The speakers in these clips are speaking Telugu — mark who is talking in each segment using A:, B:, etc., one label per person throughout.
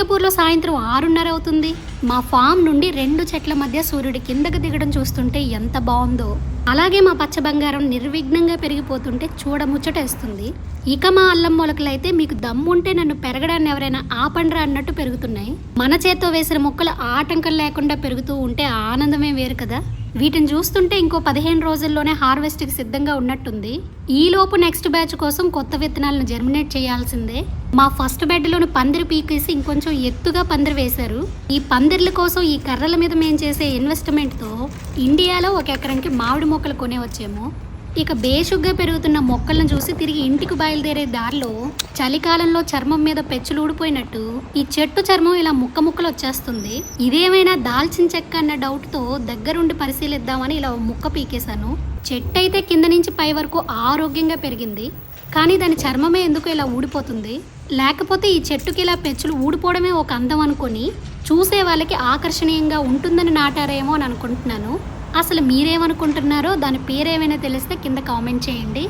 A: సింగపూర్లో సాయంత్రం 6:30 అవుతుంది. మా ఫామ్ నుండి 2 చెట్ల మధ్య సూర్యుడి కిందకి దిగడం చూస్తుంటే ఎంత బాగుందో. అలాగే మా పచ్చ బంగారం నిర్విఘ్నంగా పెరిగిపోతుంటే చూడముచ్చటేస్తుంది. ఇక మా అల్లం మొలకలైతే మీకు దమ్ముంటే నన్ను పెరగడాన్ని ఎవరైనా ఆపండ్రా అన్నట్టు పెరుగుతున్నాయి. మన చేత్తో వేసిన మొక్కలు ఆటంకం లేకుండా పెరుగుతూ ఉంటే ఆనందమే వేరు కదా. వీటిని చూస్తుంటే ఇంకో 15 రోజుల్లోనే హార్వెస్ట్కి సిద్ధంగా ఉన్నట్టుంది. ఈలోపు నెక్స్ట్ బ్యాచ్ కోసం కొత్త విత్తనాలను జర్మినేట్ చేయాల్సిందే. మా ఫస్ట్ బెడ్లోని పందిరి పీకేసి ఇంకొంచెం ఎత్తుగా పందిరి వేశారు. ఈ పందిర్ల కోసం ఈ కర్రల మీద మేము చేసే ఇన్వెస్ట్మెంట్తో ఇండియాలో 1 ఎకరంకి మామిడి మొక్కలు కొనేవచ్చేమో. ఇక బేషుగ్గా పెరుగుతున్న మొక్కలను చూసి తిరిగి ఇంటికి బయలుదేరే దారిలో చలికాలంలో చర్మం మీద పెచ్చులు ఊడిపోయినట్టు ఈ చెట్టు చర్మం ఇలా ముక్కలు వచ్చేస్తుంది. ఇదేమైనా దాల్చిన చెక్క అన్న డౌట్తో దగ్గరుండి పరిశీలిద్దామని ఇలా ముక్క పీకేశాను. చెట్టు అయితే కింద నుంచి పై వరకు ఆరోగ్యంగా పెరిగింది. కానీ దాని చర్మమే ఎందుకు ఇలా ఊడిపోతుంది? లేకపోతే ఈ చెట్టుకి ఇలా పెచ్చులు ఊడిపోవడమే ఒక అందం అనుకొని చూసే వాళ్ళకి ఆకర్షణీయంగా ఉంటుందని నాటారేమో అని అనుకుంటున్నాను. అసలు మీరేమనుకుంటున్నారో, దాని పేరేమైనా తెలిస్తే కింద కామెంట్ చేయండి.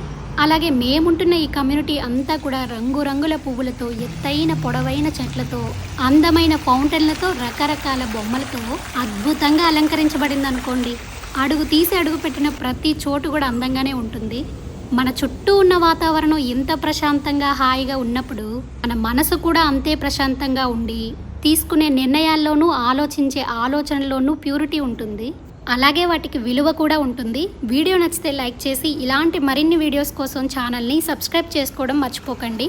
A: అలాగే మేముంటున్న ఈ కమ్యూనిటీ అంతా కూడా రంగురంగుల పువ్వులతో, ఎత్తైన పొడవైన చెట్లతో, అందమైన ఫౌంటైన్లతో, రకరకాల బొమ్మలతో అద్భుతంగా అలంకరించబడింది అనుకోండి. అడుగు తీసి అడుగు పెట్టిన ప్రతి చోటు కూడా అందంగానే ఉంటుంది. మన చుట్టూ ఉన్న వాతావరణం ఎంత ప్రశాంతంగా హాయిగా ఉన్నప్పుడు మన మనసు కూడా అంతే ప్రశాంతంగా ఉండి తీసుకునే నిర్ణయాల్లోనూ ఆలోచించే ఆలోచనల్లోనూ ప్యూరిటీ ఉంటుంది. అలాగే వాటికి విలువ కూడా ఉంటుంది. వీడియో నచ్చితే లైక్ చేసి ఇలాంటి మరిన్ని వీడియోస్ కోసం ఛానల్ని సబ్స్క్రైబ్ చేసుకోవడం మర్చిపోకండి.